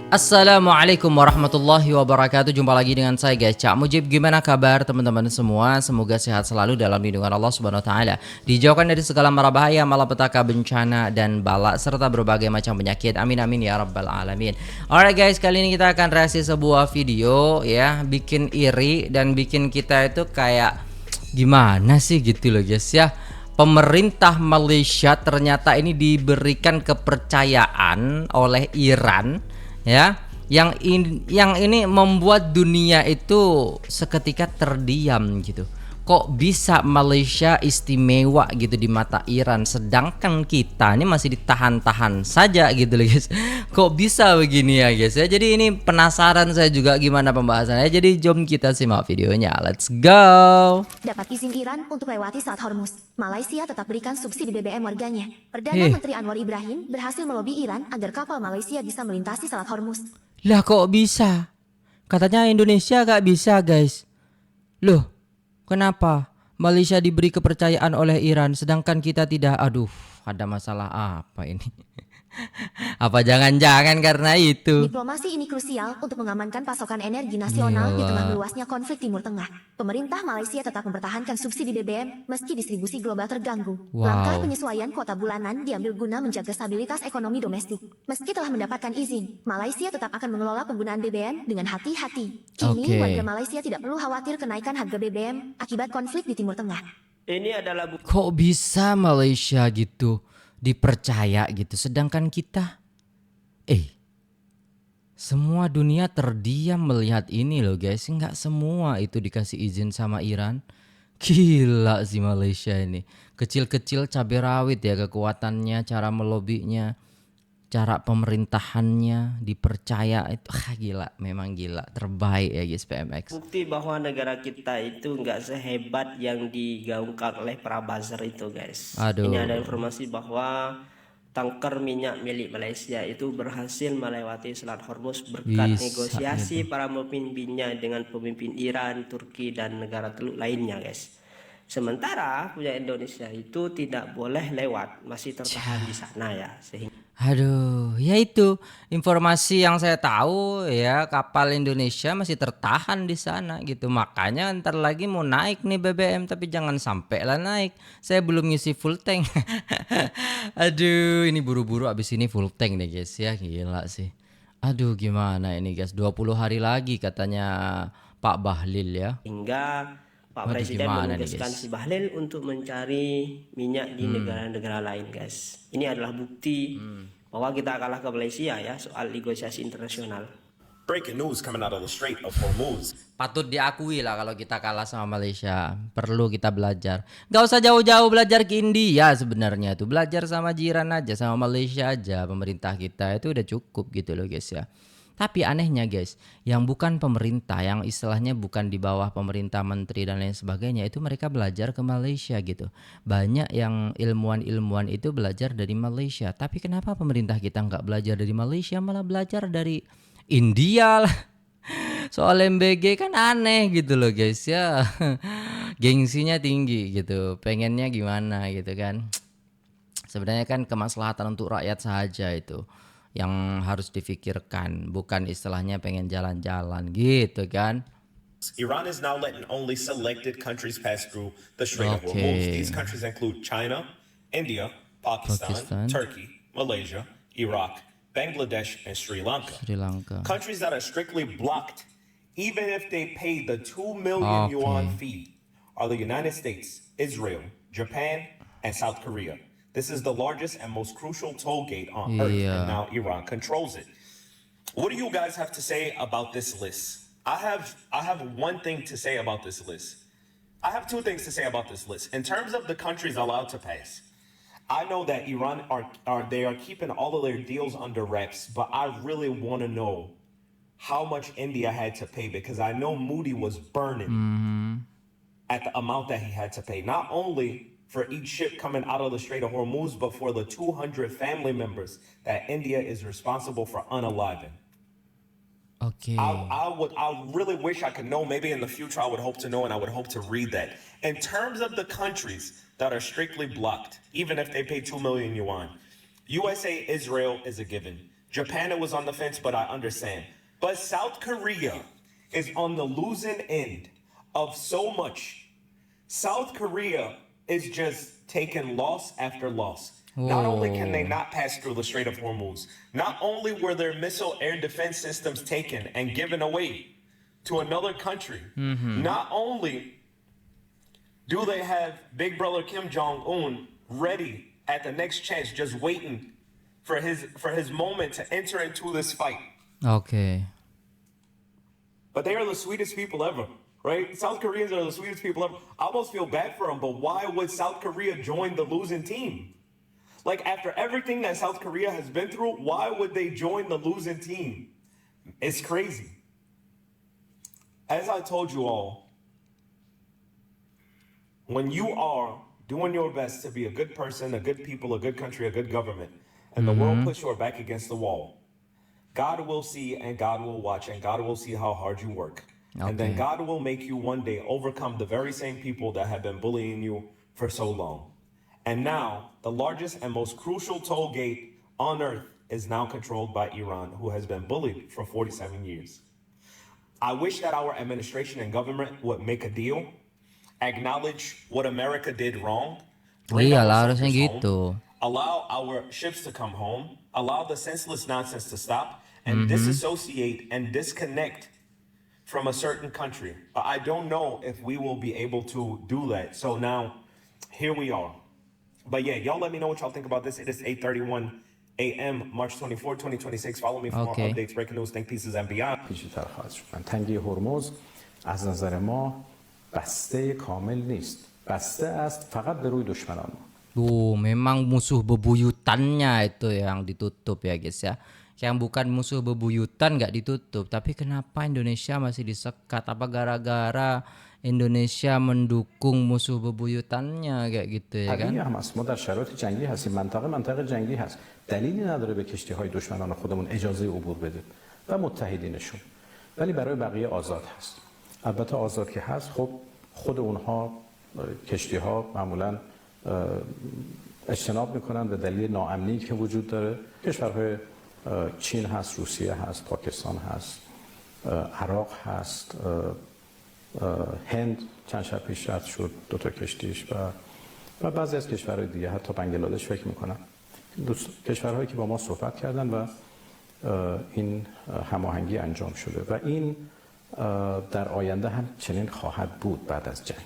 Assalamualaikum warahmatullahi wabarakatuh. Jumpa lagi dengan saya guys, Cak Mujib. Gimana kabar teman-teman semua? Semoga sehat selalu dalam lindungan Allah Subhanahu wa taala. Dijauhkan dari segala mara bahaya, malapetaka, bencana dan bala serta berbagai macam penyakit. Amin amin ya rabbal alamin. Alright guys, kali ini kita akan reaksi sebuah video ya, bikin iri dan bikin kita itu kayak gimana sih gitu loh guys ya. Pemerintah Malaysia ternyata ini diberikan kepercayaan oleh Iran ya, yang ini membuat dunia itu seketika terdiam gitu. Kok bisa Malaysia istimewa gitu di mata Iran, sedangkan kita ini masih ditahan-tahan saja gitu loh guys. Kok bisa begini ya guys ya. Jadi ini penasaran saya juga gimana pembahasannya. Jadi jom kita simak videonya. Let's go. Dapat izin Iran untuk lewati Selat Hormuz. Malaysia tetap berikan subsidi BBM warganya. Perdana Menteri Anwar Ibrahim berhasil melobi Iran agar kapal Malaysia bisa melintasi Selat Hormuz. Lah kok bisa? Katanya Indonesia gak bisa guys. Loh, kenapa Malaysia diberi kepercayaan oleh Iran sedangkan kita tidak? Aduh, ada masalah apa ini? Apa jangan-jangan karena itu? Diplomasi ini krusial untuk mengamankan pasokan energi nasional di tengah meluasnya konflik Timur Tengah. Pemerintah Malaysia tetap mempertahankan subsidi BBM meski distribusi global terganggu. Langkah penyesuaian kuota bulanan diambil guna menjaga stabilitas ekonomi domestik. Meski telah mendapatkan izin, Malaysia tetap akan mengelola penggunaan BBM dengan hati-hati. Kini warga Malaysia tidak perlu khawatir kenaikan harga BBM akibat konflik di Timur Tengah. Ini adalah kok bisa Malaysia gitu dipercaya gitu, sedangkan kita semua dunia terdiam melihat ini loh guys. Nggak semua itu dikasih izin sama Iran. Gila sih Malaysia ini. Kecil-kecil cabai rawit ya kekuatannya, cara melobinya, cara pemerintahannya dipercaya itu gila, memang gila, terbaik ya guys PMX. Bukti bahwa negara kita itu nggak sehebat yang digaungkan oleh para buzzer itu guys. Aduh. Ini ada informasi bahwa tanker minyak milik Malaysia itu berhasil melewati Selat Hormuz berkat negosiasi para pemimpinnya dengan pemimpin Iran, Turki dan negara teluk lainnya guys. Sementara punya Indonesia itu tidak boleh lewat, masih tertahan di sana ya, sehingga Aduh, ya itu informasi yang saya tahu ya, kapal Indonesia masih tertahan di sana gitu. Makanya ntar lagi mau naik nih BBM, tapi jangan sampai lah naik. Saya belum ngisi full tank. Aduh, ini buru-buru abis ini full tank nih guys ya, gila sih. Aduh, gimana ini guys, 20 hari lagi katanya Pak Bahlil ya. Hingga Pak Presiden menugaskan si Bahlil untuk mencari minyak di negara-negara lain guys. Ini adalah bukti bahwa kita kalah ke Malaysia ya soal negosiasi internasional. Breaking news coming out of the Strait of Hormuz. Patut diakui lah kalau kita kalah sama Malaysia. Perlu kita belajar. Gak usah jauh-jauh belajar ke India sebenarnya tuh. Belajar sama jiran aja, sama Malaysia aja. Pemerintah kita itu udah cukup gitu loh guys ya. Tapi anehnya guys, yang bukan pemerintah, yang istilahnya bukan di bawah pemerintah, menteri dan lain sebagainya, itu mereka belajar ke Malaysia gitu. Banyak yang ilmuwan-ilmuwan itu belajar dari Malaysia. Tapi kenapa pemerintah kita nggak belajar dari Malaysia, malah belajar dari India lah. Soal MBG kan aneh gitu loh guys ya. Gengsinya tinggi gitu, pengennya gimana gitu kan. Sebenarnya kan kemaslahatan untuk rakyat saja itu yang harus difikirkan, bukan istilahnya pengen jalan-jalan gitu kan. Iran is now letting only selected countries pass through the Strait of Hormuz. These countries include China, India, Pakistan, Turkey, Malaysia, Iraq, Bangladesh, and Sri Lanka. Countries that are strictly blocked, even if they pay the 2 million yuan fee, are the United States, Israel, Japan, and South Korea. This is the largest and most crucial toll gate on Earth, and now Iran controls it. What do you guys have to say about this list? I have one thing to say about this list. I have two things to say about this list. In terms of the countries allowed to pass, I know that Iran are keeping all of their deals under wraps, but I really want to know how much India had to pay, because I know Moody was burning at the amount that he had to pay. Not only for each ship coming out of the Strait of Hormuz, but for the 200 family members that India is responsible for unaliving. Okay. I really wish I could know. Maybe in the future I would hope to know, and I would hope to read that. In terms of the countries that are strictly blocked, even if they pay 2 million yuan, USA, Israel is a given. Japan, it was on the fence, but I understand. But South Korea is on the losing end of so much. South Korea is just taking loss after loss. Not only can they not pass through the Strait of Hormuz, not only were their missile air defense systems taken and given away to another country, not only do they have Big Brother Kim Jong-un ready at the next chance, just waiting for his moment to enter into this fight. Okay. But they are the sweetest people ever, right? South Koreans are the sweetest people ever. I almost feel bad for them, but why would South Korea join the losing team? Like, after everything that South Korea has been through, why would they join the losing team? It's crazy. As I told you all, when you are doing your best to be a good person, a good people, a good country, a good government, and the world puts your back against the wall, God will see and God will watch and God will see how hard you work. Okay. And then God will make you one day overcome the very same people that have been bullying you for so long. And now, the largest and most crucial toll gate on earth is now controlled by Iran, who has been bullied for 47 years. I wish that our administration and government would make a deal, acknowledge what America did wrong, bring our Iyalah, harusnya soldiers gitu. home, allow our ships to come home, allow the senseless nonsense to stop, and disassociate and disconnect from a certain country. But I don't know if we will be able to do that. So now, here we are. But yeah, y'all let me know what y'all think about this. It is 8:31 a.m. March 24, 2026. Follow me for more Okay. updates, breaking news, think pieces, and beyond. پیچیده‌تر خواهد شد. تنگی هرمز از نظر ما بسته کامل نیست. بسته است فقط به روی دشمنان ما. Memang musuh bebuyutannya itu yang ditutup ya guys ya. Yang bukan musuh bebuyutan nggak ditutup. Tapi kenapa Indonesia masih disekat? Apa gara-gara Indonesia mendukung musuh bebuyutannya kayak gitu ya kan? طبیعی هم است. ما در شرایط جنگی هستیم. منطقه جنگی هست. دلیلی نداره به کشتی‌های دشمنان خودمون اجازه عبور بدیم و متحدینشون. ولی برای بقیه آزاد هست. البته آزاد که هست، خب خود اونها کشتی‌ها معمولاً اجتناب میکنن به دلیل ناامنی که وجود داره. کشورهای چین هست، روسیه هست، پاکستان هست، عراق هست، هند چند شب پیش رد شد 2 تا کشتیش و بعضی از کشورهای دیگه، حتی بنگلادش فکر میکنم. کشورهایی که با ما صحبت کردن و این هماهنگی انجام شده و این در آینده هم چنین خواهد بود بعد از جنگ.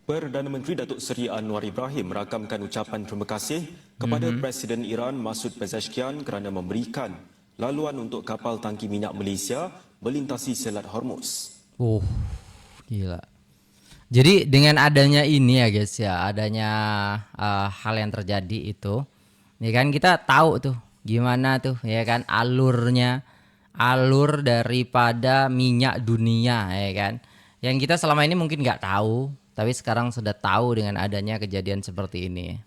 Perdana Menteri Datuk Seri Anwar Ibrahim merakamkan ucapan terima kasih kepada Presiden Iran Masoud Pezeshkian kerana memberikan laluan untuk kapal tangki minyak Malaysia melintasi Selat Hormuz. Gila. Jadi dengan adanya ini ya guys ya, adanya hal yang terjadi itu, ya kan kita tahu tuh gimana tuh ya kan alur daripada minyak dunia ya kan. Yang kita selama ini mungkin nggak tahu, tapi sekarang sudah tahu dengan adanya kejadian seperti ini.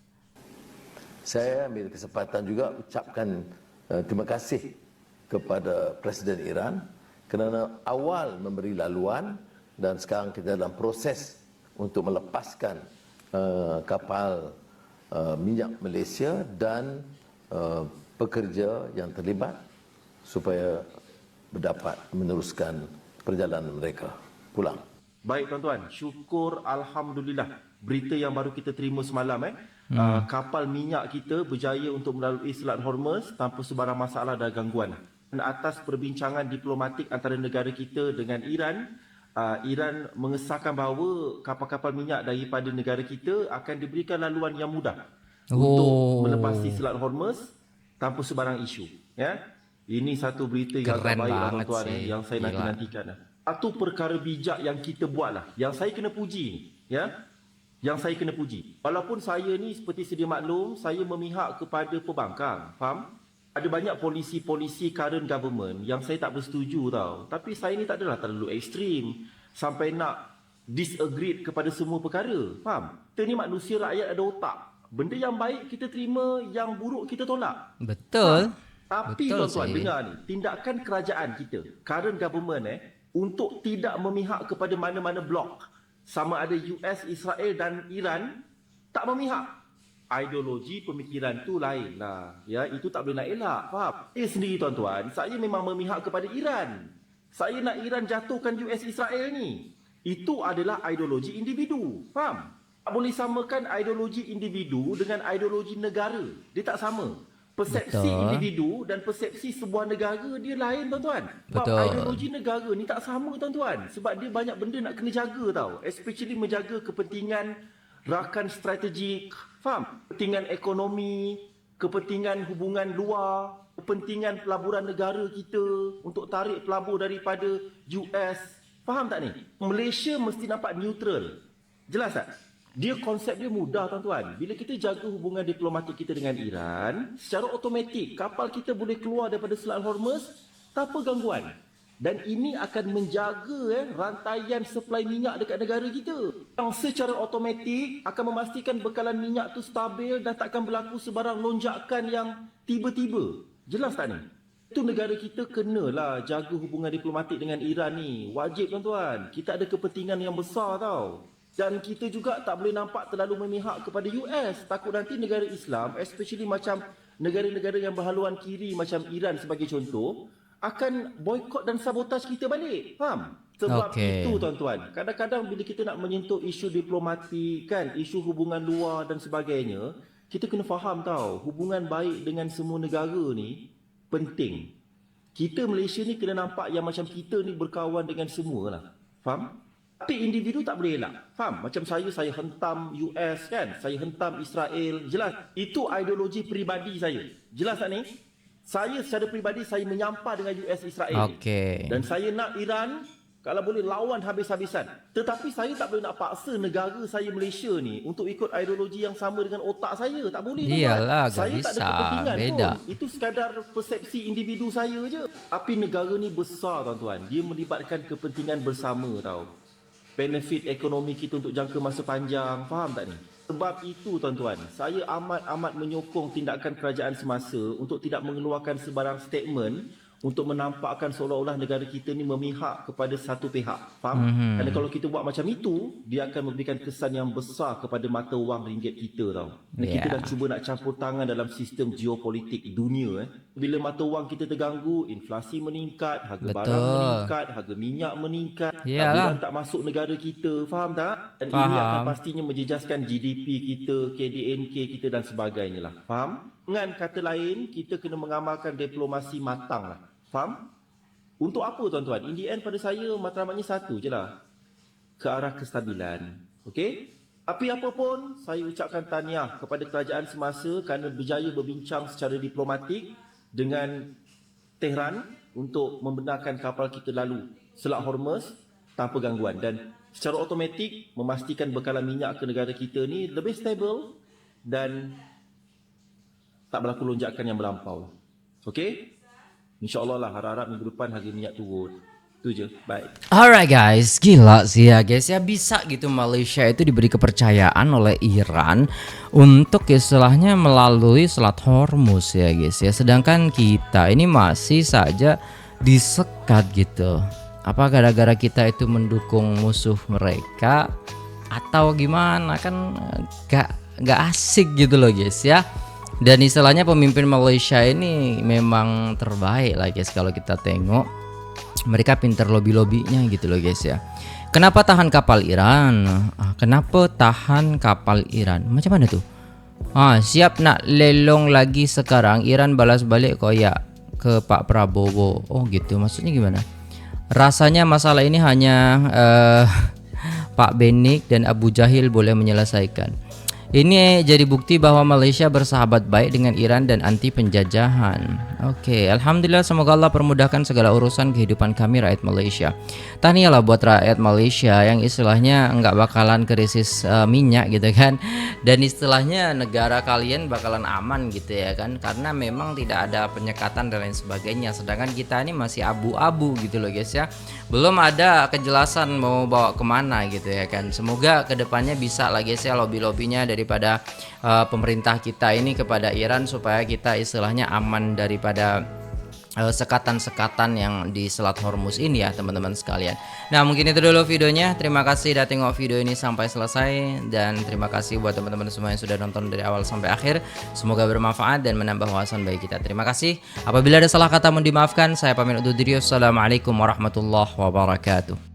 Saya ambil kesempatan juga ucapkan terima kasih kepada Presiden Iran kerana awal memberi laluan dan sekarang kita dalam proses untuk melepaskan kapal minyak Malaysia dan pekerja yang terlibat supaya dapat meneruskan perjalanan mereka pulang. Baik tuan-tuan, syukur Alhamdulillah berita yang baru kita terima semalam kapal minyak kita berjaya untuk melalui Selat Hormuz tanpa sebarang masalah dan gangguan. Dan atas perbincangan diplomatik antara negara kita dengan Iran, Iran mengesahkan bahawa kapal-kapal minyak daripada negara kita akan diberikan laluan yang mudah untuk melepasi Selat Hormuz tanpa sebarang isu. Ya, ini satu berita yang terbaik tuan-tuan yang saya nanti-nantikan. Satu perkara bijak yang kita buatlah, yang saya kena puji ni, ya. Yang saya kena puji. Walaupun saya ni seperti sedia maklum, saya memihak kepada pembangkang, faham? Ada banyak polisi-polisi current government yang saya tak bersetuju tau. Tapi saya ni tak adalah terlalu ekstrim sampai nak disagree kepada semua perkara, faham? Kita ni manusia, rakyat ada otak. Benda yang baik kita terima, yang buruk kita tolak. Betul. Tapi Betul tuan-tuan sih. dengar ni, tindakan kerajaan kita, current government untuk tidak memihak kepada mana-mana blok, sama ada US, Israel dan Iran, tak memihak. Ideologi pemikiran tu lain lah. Ya, itu tak boleh nak elak. Faham? Sendiri tuan-tuan, saya memang memihak kepada Iran. Saya nak Iran jatuhkan US Israel ni. Itu adalah ideologi individu. Faham? Tak boleh samakan ideologi individu dengan ideologi negara. Dia tak sama. Persepsi Betul. individu dan persepsi sebuah negara dia lain tuan-tuan. Betul. Faham? Ideologi negara ni tak sama tuan-tuan. Sebab dia banyak benda nak kena jaga tau. Especially menjaga kepentingan rakan strategik, faham? Kepentingan ekonomi, kepentingan hubungan luar, kepentingan pelaburan negara kita untuk tarik pelabur daripada US. Faham tak ni? Malaysia mesti nampak neutral. Jelas tak? Dia konsep dia mudah tuan-tuan. Bila kita jaga hubungan diplomatik kita dengan Iran, secara automatik kapal kita boleh keluar daripada Selat Hormuz tanpa gangguan. Dan ini akan menjaga rantaian suplai minyak dekat negara kita. Yang secara automatik akan memastikan bekalan minyak tu stabil dan takkan berlaku sebarang lonjakan yang tiba-tiba. Jelas tak ni? Itu negara kita kenalah jaga hubungan diplomatik dengan Iran ni. Wajib tuan-tuan. Kita ada kepentingan yang besar tau. Dan kita juga tak boleh nampak terlalu memihak kepada US. Takut nanti negara Islam, especially macam negara-negara yang berhaluan kiri macam Iran sebagai contoh, akan boikot dan sabotaj kita balik. Faham? Sebab Okey. itu tuan-tuan. Kadang-kadang bila kita nak menyentuh isu diplomatik kan, isu hubungan luar dan sebagainya, kita kena faham tau, hubungan baik dengan semua negara ni penting. Kita Malaysia ni kena nampak yang macam kita ni berkawan dengan semua lah. Faham? Tapi individu tak boleh elak. Faham? Macam saya hentam US kan, saya hentam Israel. Jelas, itu ideologi peribadi saya. Jelas tak ni? Saya secara peribadi saya menyampah dengan US Israel. Okey. Dan saya nak Iran kalau boleh lawan habis-habisan. Tetapi saya tak boleh nak paksa negara saya Malaysia ni untuk ikut ideologi yang sama dengan otak saya. Tak boleh. Iyalah, tuan-tuan. Saya tak tak ada bisa. kepentingan Beda. pun. Itu sekadar persepsi individu saya je. Tapi negara ni besar tuan-tuan. Dia melibatkan kepentingan bersama tau. Benefit ekonomi kita untuk jangka masa panjang. Faham tak ni? Sebab itu tuan-tuan, saya amat-amat menyokong tindakan kerajaan semasa untuk tidak mengeluarkan sebarang statement untuk menampakkan seolah-olah negara kita ni memihak kepada satu pihak. Faham? Kerana kalau kita buat macam itu, dia akan memberikan kesan yang besar kepada mata wang ringgit kita tau. Dan kita dah cuba nak campur tangan dalam sistem geopolitik dunia. Bila mata wang kita terganggu, inflasi meningkat, harga barang meningkat, harga minyak meningkat, tabungan tak masuk negara kita. Faham tak? Dan ini akan pastinya menjejaskan GDP kita, KDNK kita dan sebagainya lah. Faham? Dengan kata lain, kita kena mengamalkan diplomasi matang lah. Faham? Untuk apa tuan-tuan? In the end pada saya matlamatnya satu je lah. Ke arah kestabilan. Okey? Tapi apa pun, saya ucapkan tahniah kepada kerajaan semasa kerana berjaya berbincang secara diplomatik dengan Tehran untuk membenarkan kapal kita lalu Selat Hormuz tanpa gangguan. Dan secara automatik memastikan bekalan minyak ke negara kita ni lebih stabil dan tak berlaku lonjakan yang melampau. Okey? InsyaAllah lah harap-harap minggu depan harga minyak turun. Itu je. Baik. Alright guys, gila sih ya guys ya, bisa gitu Malaysia itu diberi kepercayaan oleh Iran untuk istilahnya melalui Selat Hormuz ya guys ya. Sedangkan kita ini masih saja disekat gitu. Apa gara-gara kita itu mendukung musuh mereka atau gimana, kan gak asik gitu loh guys ya. Dan istilahnya pemimpin Malaysia ini memang terbaik lah guys kalau kita tengok. Mereka pinter lobby-lobbynya gitu loh guys ya. Kenapa tahan kapal Iran? Kenapa tahan kapal Iran? Macam mana tuh? Siap nak lelong lagi sekarang. Iran balas balik koyak ke Pak Prabowo. Oh gitu, maksudnya gimana? Rasanya masalah ini hanya Pak Benik dan Abu Jahil boleh menyelesaikan. Ini jadi bukti bahwa Malaysia bersahabat baik dengan Iran dan anti penjajahan. Oke, alhamdulillah, semoga Allah permudahkan segala urusan kehidupan kami rakyat Malaysia. Tahniahlah buat rakyat Malaysia yang istilahnya nggak bakalan krisis minyak gitu kan. Dan istilahnya negara kalian bakalan aman gitu ya kan, karena memang tidak ada penyekatan dan lain sebagainya. Sedangkan kita ini masih abu-abu gitu loh guys ya. Belum ada kejelasan mau bawa kemana gitu ya kan. Semoga kedepannya bisa lah guys ya lobby-lobbynya dari daripada pemerintah kita ini kepada Iran supaya kita istilahnya aman daripada sekatan-sekatan yang di Selat Hormuz ini ya teman-teman sekalian. Nah mungkin itu dulu videonya. Terima kasih udah tengok video ini sampai selesai, dan terima kasih buat teman-teman semua yang sudah nonton dari awal sampai akhir. Semoga bermanfaat dan menambah wawasan bagi kita. Terima kasih. Apabila ada salah kata mohon dimaafkan. Saya pamit undur diri. Assalamualaikum warahmatullahi wabarakatuh.